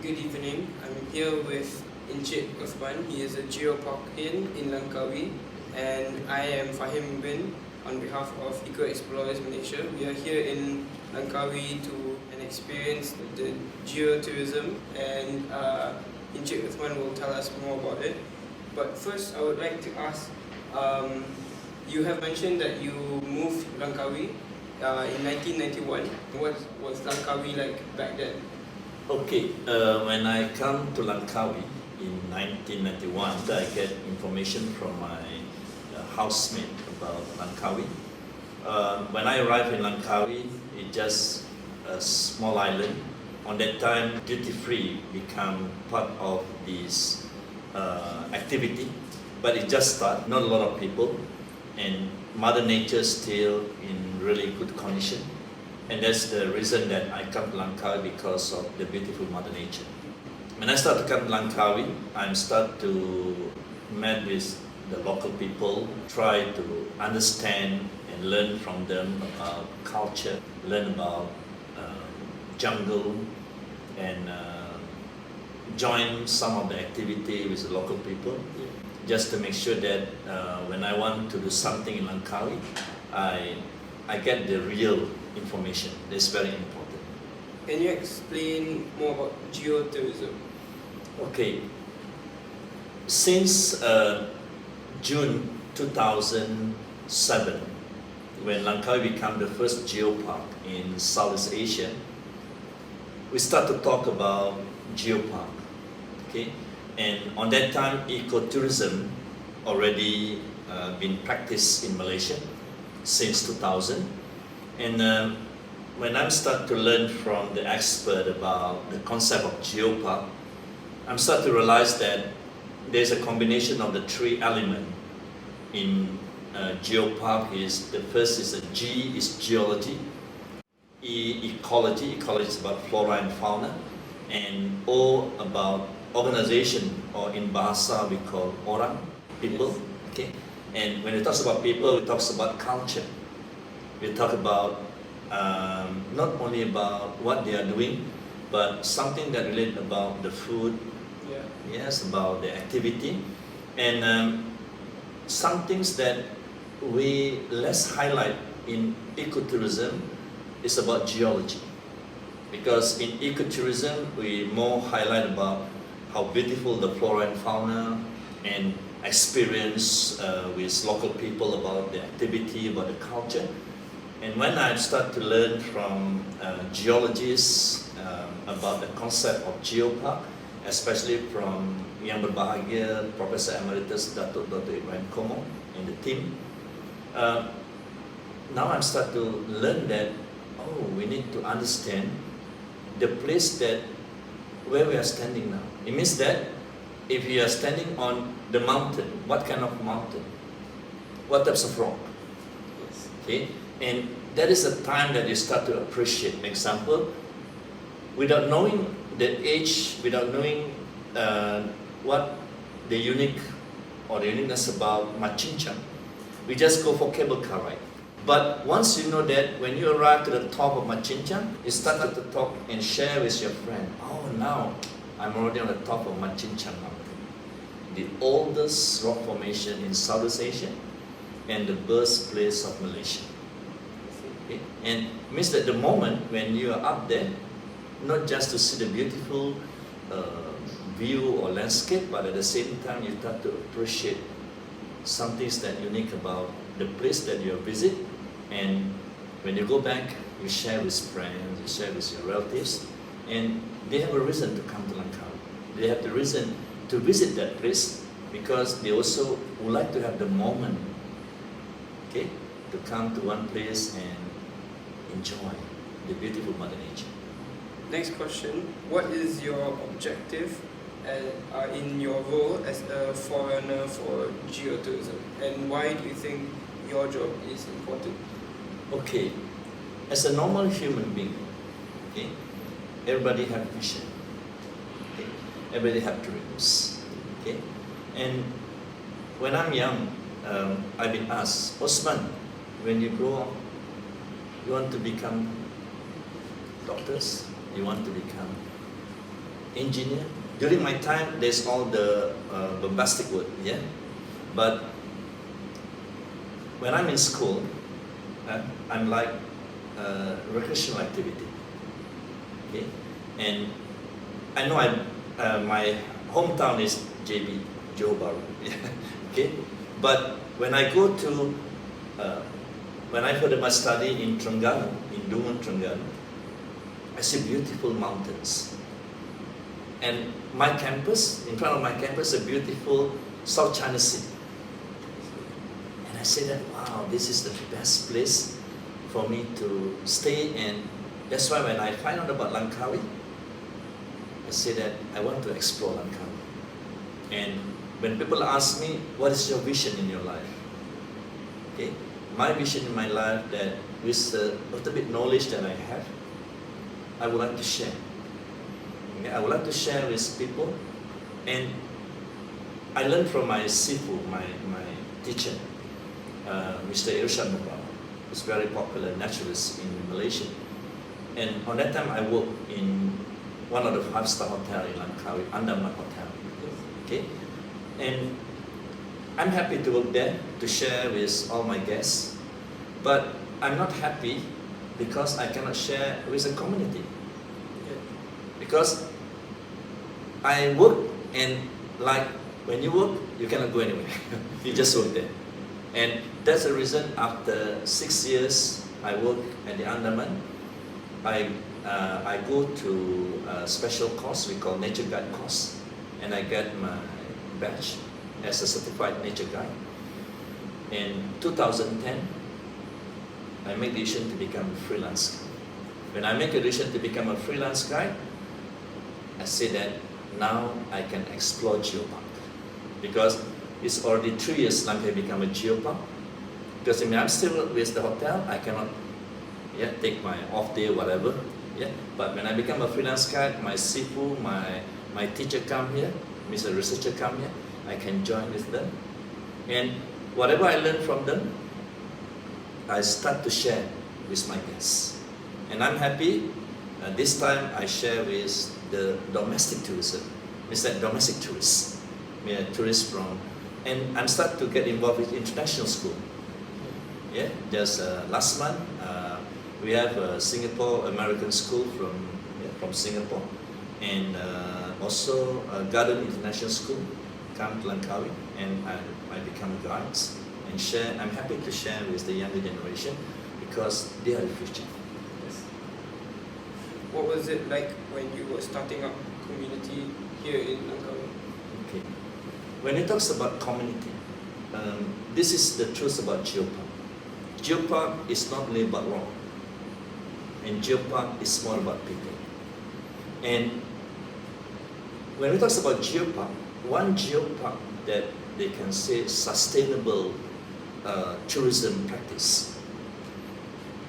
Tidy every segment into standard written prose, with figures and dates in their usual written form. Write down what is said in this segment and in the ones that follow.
Good evening. I'm here with Encik Othman. He is a Geopark in Langkawi, and I am Fahim bin on behalf of Eco Explorers Malaysia. We are here in Langkawi to experience the geotourism, and Encik Othman will tell us more about it. But first, I would like to ask, you have mentioned that you moved Langkawi in 1991. What was Langkawi like back then? Okay, when I come to Langkawi in 1991, I get information from my housemate about Langkawi. When I arrived in Langkawi, it's just a small island. On that time, duty-free become part of this activity, but it just started, not a lot of people, and Mother Nature still in really good condition. And that's the reason that I come to Langkawi, because of the beautiful Mother Nature. When I start to come to Langkawi, I start to meet with the local people, try to understand and learn from them about culture, learn about jungle, and join some of the activity with the local people, just to make sure that when I want to do something in Langkawi, I get the real information. That's very important. Can you explain more about geotourism? Okay. Since June 2007, when Langkawi became the first geopark in Southeast Asia, we start to talk about geopark. Okay, and on that time, ecotourism already been practiced in Malaysia since 2000. And when I start to learn from the expert about the concept of geopark, I'm start to realize that there's a combination of the three elements in geopark. Is the first is G is geology, E ecology is about flora and fauna, and O about organization, or in Bahasa we call orang, people. Okay, and when it talks about people, it talks about culture. We talk about not only about what they are doing, but something that relates about the food, yes, about the activity, and some things that we less highlight in ecotourism is about geology. Because in ecotourism, we more highlight about how beautiful the flora and fauna, and experience with local people about the activity, about the culture. And when I start to learn from geologists about the concept of geopark, especially from Yang Berbahagia, Professor Emeritus Dr. Ibrahim Komo and the team, now I'm start to learn that, oh, we need to understand the place that where we are standing now. It means that if you are standing on the mountain, what kind of mountain? What types of rock? Okay, and that is the time that you start to appreciate. Example, without knowing the age, without knowing what the unique or the uniqueness about Machinchang, we just go for cable car ride. But once you know that, when you arrive to the top of Machinchang, you start to talk and share with your friend. Oh, now I'm already on the top of Machinchang Mountain, the oldest rock formation in Southeast Asia and the birthplace of Malaysia. Okay? And it means that the moment when you are up there, not just to see the beautiful view or landscape, but at the same time you start to appreciate some things that unique about the place that you visit. And when you go back, you share with friends, you share with your relatives, and they have a reason to come to Langkawi. They have the reason to visit that place because they also would like to have the moment, okay, to come to one place and enjoy the beautiful Mother Nature. Next question, what is your objective in your role as a foreigner for geotourism, and why do you think your job is important? Okay, as a normal human being, okay, everybody have vision, okay, everybody have dreams, okay, and when I'm young, I've been asked, Othman, when you grow up, you want to become doctors, you want to become engineer. During my time, there's all the bombastic word, yeah. But when I'm in school, I'm like recreational activity. Okay, and I know my hometown is JB, Geopark. Okay, but when I go to when I further my study in Terengganu, in Dungun, Terengganu, I see beautiful mountains. And my campus, in front of my campus, a beautiful South China Sea. And I say that, wow, this is the best place for me to stay. And that's why when I find out about Langkawi, I say that I want to explore Langkawi. And when people ask me, what is your vision in your life? Okay, my vision in my life, that with a little bit knowledge that I have, I would like to share. Okay, I would like to share with people. And I learned from my sifu, my teacher, Mr. Irshad Mubawah, who's very popular naturalist in Malaysia. And on that time, I worked in one of the 5-star hotel in Langkawi, Andaman Hotel. Okay, and I'm happy to work there, to share with all my guests. But I'm not happy because I cannot share with the community. Because I work, and like when you work, you cannot go anywhere. You just work there. And that's the reason after 6 years I work at the Andaman, I go to a special course we call Nature Guide course, and I get my badge as a certified nature guide. In 2010, I made the decision to become a freelance guide. When I make a decision to become a freelance guide, I say that now I can explore Geopark, because it's already 3 years since I become a Geopark. Because I'm still with the hotel, I cannot take my off day, whatever. But when I become a freelance guide, my sifu, my teacher come here, Mr. Researcher come here, I can join with them. And whatever I learn from them, I start to share with my guests. And I'm happy, this time I share with the domestic tourism. It's like domestic tourists. We are tourists from, and I'm starting to get involved with international school. Just last month, we have a Singapore American school from Singapore, and also a Garden International School come to Langkawi, and I become guides and share. I'm happy to share with the younger generation because they are the future. What was it like when you were starting up community here in Langkawi? Okay. When it talks about community, this is the truth about Geopark. Geopark is not only about rock, and Geopark is more about people. And when we talk about Geopark, one Geopark that they can say sustainable tourism practice,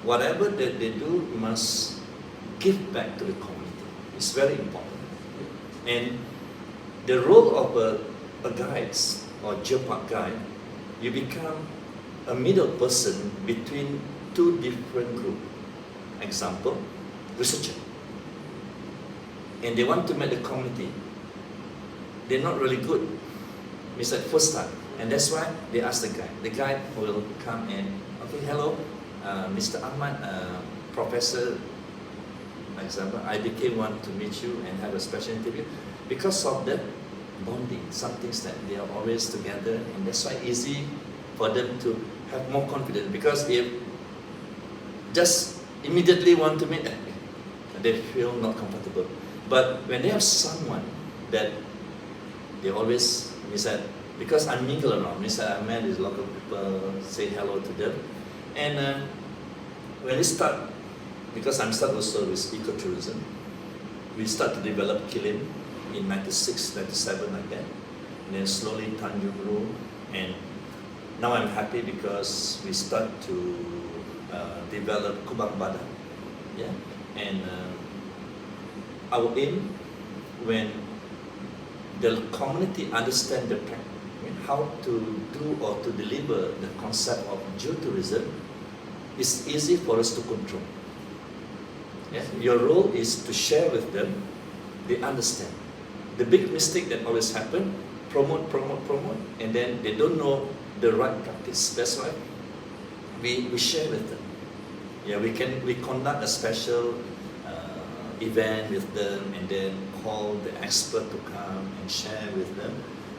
whatever that they do must give back to the community. It's very important. And the role of a guide or Geopark guide, you become a middle person between two different groups. Example, researcher. And they want to make the community. They're not really good. It's like first time. And that's why they ask the guide. The guide will come and, okay, hello, Mr. Ahmad, Professor, example, I became one to meet you and have a special interview because of the bonding, some things that they are always together, and that's why easy for them to have more confidence. Because if just immediately want to meet, they feel not comfortable. But when they have someone that they always, because I mingle around, I met these local people, say hello to them, and when we start, because I'm start also with ecotourism, we start to develop Kilim in 96, 97 like that, and then slowly Tanjung Ru, and now I'm happy because we start to develop Kubang Badak, and our aim, when the community understand the how to do or to deliver the concept of geotourism, it's easy for us to control. Your role is to share with them they understand. The big mistake that always happen, promote, and then they don't know the right practice. That's why we share with them. Yeah, we conduct a special event with them, and then call the expert to come and share with them.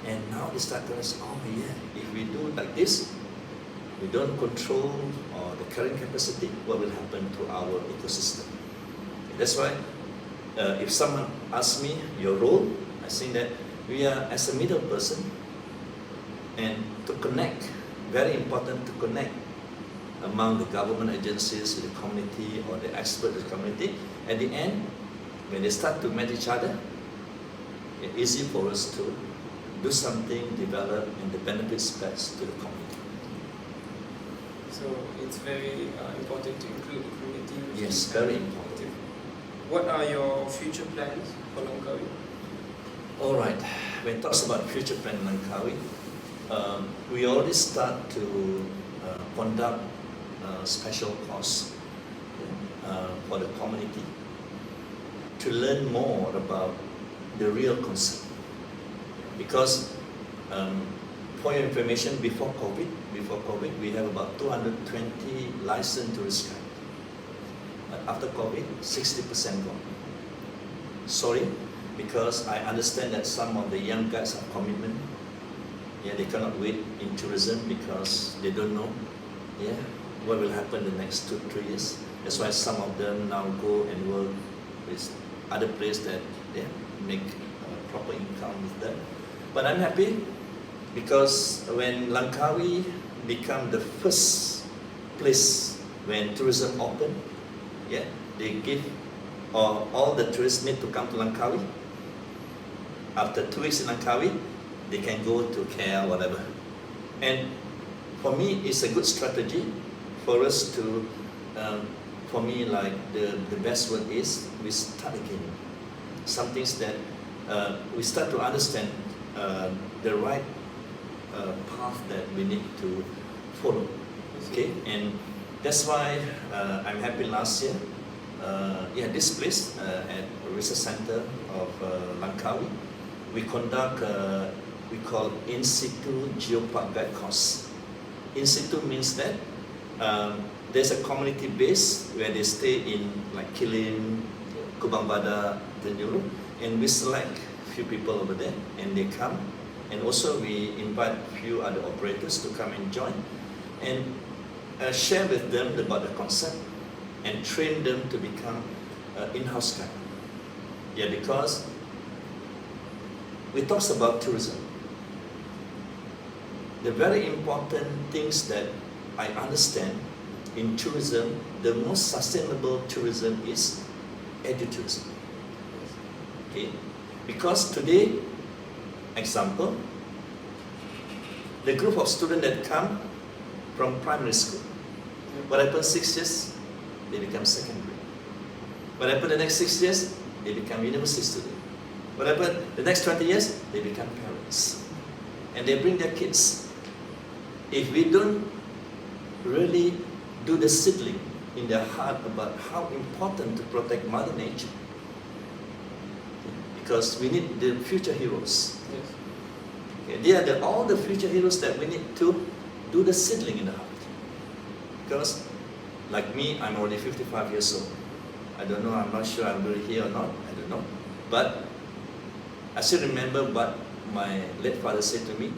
And now they start to us, oh yeah, if we do like this, we don't control the carrying capacity, what will happen to our ecosystem? That's why if someone asks me your role, I think that we are as a middle person, and to connect, very important to connect among the government agencies, the community, or the expert of the community. At the end, when they start to meet each other, it's easy for us to do something, develop, and the benefits best to the community. So it's very important to include the community. Yes, very important. What are your future plans for Langkawi? All right, when it talks about future plan in Langkawi, we already start to conduct special course for the community to learn more about the real concept. Because for your information, before COVID, we have about 220 licensed tourist guides. But after COVID, 60% gone. Sorry, because I understand that some of the young guys have commitment. Yeah, they cannot wait in tourism because they don't know, yeah, what will happen the next 2-3 years. That's why some of them now go and work with other places that they make proper income with them. But I'm happy because when Langkawi become the first place when tourism open, yeah, they give all the tourists need to come to Langkawi. After 2 weeks in Langkawi, they can go to KL, whatever. And for me, it's a good strategy for us to, for me, like the best word is, we start again. Some things that we start to understand the right path that we need to follow. Okay, and that's why I'm happy last year. Yeah, this place at Research Center of Langkawi, we conduct we call in situ Geopark guide course. In situ means that there's a community base where they stay in like Kilim, Kubang Bada, Tenjuru, and we select a few people over there, and they come, and also we invite a few other operators to come and join, and share with them about the concept, and train them to become in-house guide. Yeah, because we talk about tourism. The very important things that I understand in tourism, the most sustainable tourism is edutourism. Okay, because today, example, the group of students that come from primary school, what happens 6 years? They become secondary. What happens the next 6 years? They become university students. What happens the next 20 years? They become parents. And they bring their kids. If we don't really do the seedling in their heart about how important to protect Mother Nature, because we need the future heroes. Yes. Okay, they are all the future heroes that we need to do the seedling in the heart. Because, like me, I'm already 55 years old. I don't know, I'm not sure I'm really here or not, I don't know. But I still remember what my late father said to me.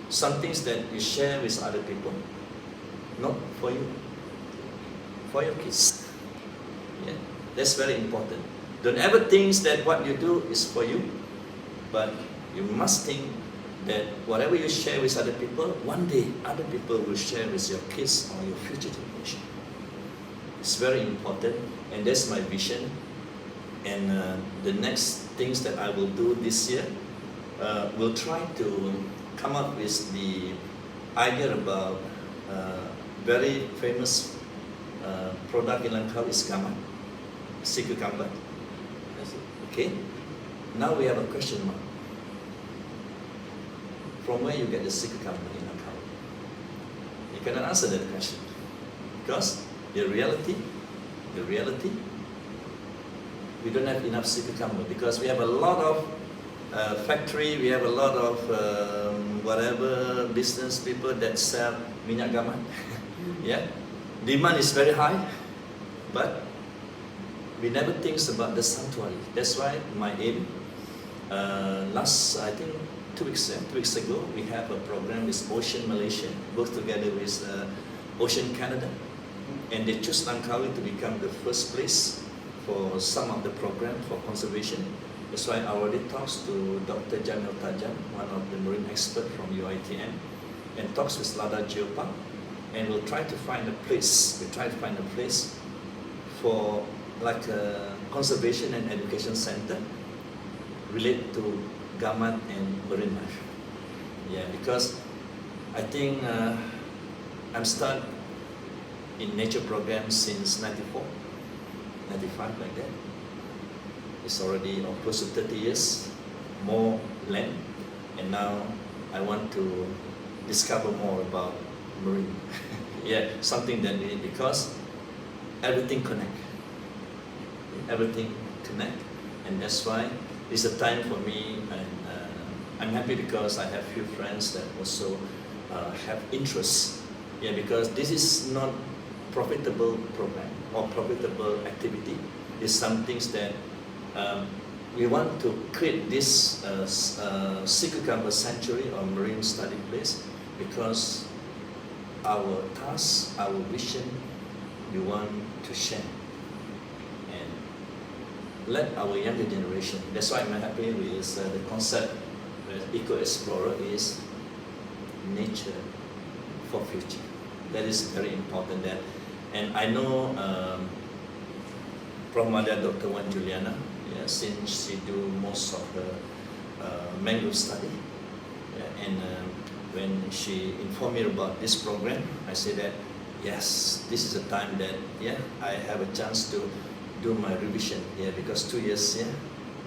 Some things that you share with other people, not for you, for your kids. Yeah, that's very important. Don't ever think that what you do is for you, but you must think that whatever you share with other people, one day other people will share with your kids or your future generation. It's very important, and that's my vision. And the next things that I will do this year, we'll try to come up with the idea about very famous product in Langkawi is gaman, sea cucumber. Okay, now we have a question mark. From where you get the sea cucumber in Langkawi? You cannot answer that question because the reality, we don't have enough sea cucumber because we have a lot of factory, we have a lot of whatever business people that sell minyak gaman. Yeah, demand is very high, but we never think about the sanctuary. That's why my aim, I think 2 weeks ago, we have a program with Ocean Malaysia, work together with Ocean Canada, and they choose Langkawi to become the first place for some of the program for conservation. That's why I already talks to Dr. Jamil Tajam, one of the marine experts from UITM, and talks with Lada Geopark, and we'll try to find a place. We try to find a place for like a conservation and education center related to gaman and marine life. Yeah, because I think I'm start in nature program since 94, 95 like that. It's already close to 30 years, more land, and now I want to discover more about marine. Yeah, something that we need because everything connect. Everything connect, and that's why it's a time for me, and I'm happy because I have few friends that also have interest. Yeah, because this is not profitable program or profitable activity. It's some things that we want to create this sea cucumber sanctuary or marine study place because our task, our vision, we want to share and let our younger generation. That's why I'm happy with the concept with Eco Explorer is nature for future. That is very important. That, and I know from Mother Dr. Wan Juliana, yeah, since she do most of her mangrove study, yeah, and when she informed me about this program, I said that yes, this is a time that I have a chance to do my revision, because 2 years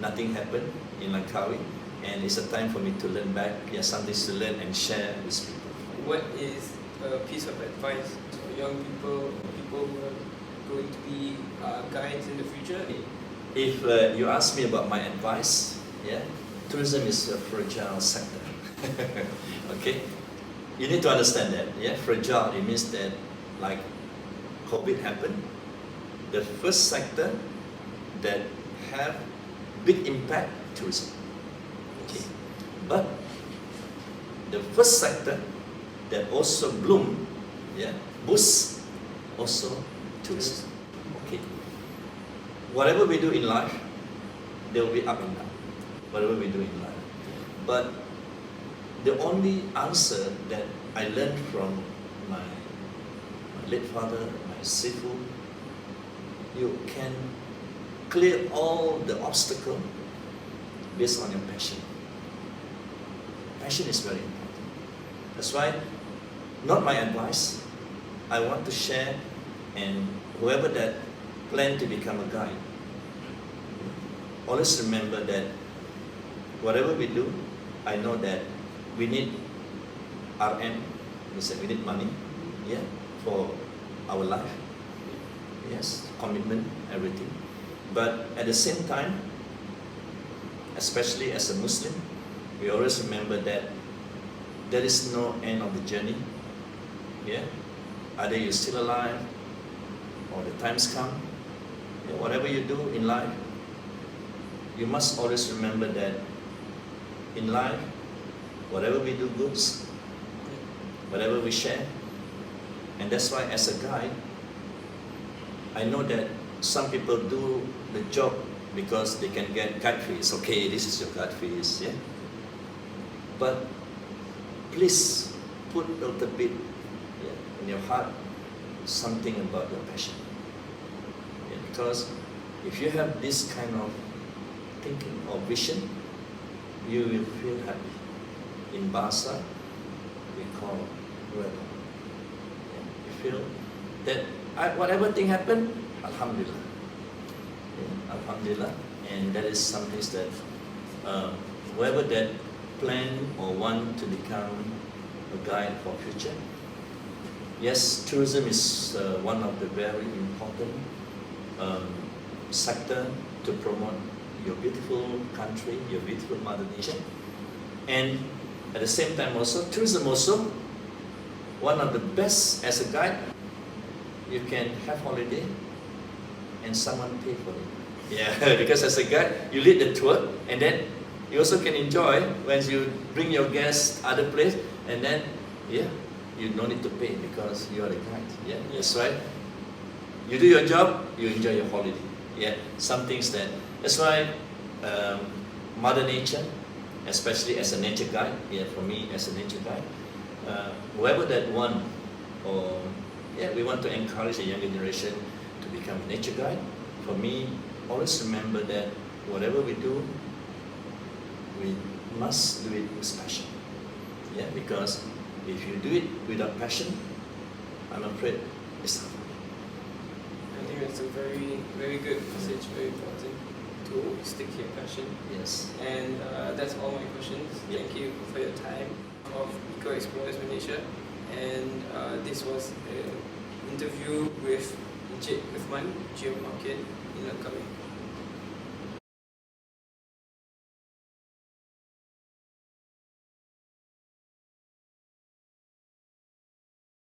nothing happened in Langkawi, and it's a time for me to learn back, something to learn and share with people. What is a piece of advice for young people, people who are going to be guides in the future? If you ask me about my advice, tourism is a fragile sector. Okay, you need to understand that. Fragile. It means that like COVID happened, the first sector that have big impact tourism. Okay, but the first sector that also bloom, boost also tourism. Okay, whatever we do in life, there will be up and down. Whatever we do in life, but the only answer that I learned from my late father, my sifu, you can clear all the obstacles based on your passion. Passion is very important. That's why, not my advice, I want to share, and whoever that plan to become a guide, always remember that whatever we do, I know that we need RM, we need money, for our life, commitment, everything. But at the same time, especially as a Muslim, we always remember that there is no end of the journey. Either you're still alive or the times come. Whatever you do in life, you must always remember that in life, whatever we do goods, whatever we share, and that's why as a guide, I know that some people do the job because they can get guide fees. Okay, this is your guide fees, But please put a little bit in your heart something about your passion. Because if you have this kind of thinking or vision, you will feel happy. In Bahasa, we call redha. You feel that whatever thing happen, Alhamdulillah. Alhamdulillah. And that is something that whoever that plan or want to become a guide for future. Yes, tourism is one of the very important sector to promote your beautiful country, your beautiful mother nature. And at the same time also, tourism also, one of the best as a guide, you can have holiday and someone pay for it. Yeah, because as a guide, you lead the tour and then you also can enjoy when you bring your guests other place and then, yeah, you don't need to pay because you are the guide. Yeah, that's right. You do your job, you enjoy your holiday. Yeah, some things that's why Mother Nature, especially as a nature guide, yeah, for me as a nature guide, whoever that one, or yeah, we want to encourage the younger generation to become a nature guide. For me, always remember that whatever we do, we must do it with passion. Yeah, because if you do it without passion, I'm afraid it's not. I think that's a very, very good message, very important to stick to your passion. Yes. And that's all my questions. Yep. Thank you for your time of Eco Explorers Malaysia. And this was an interview with Encik Othman, Geopark in Langkawi.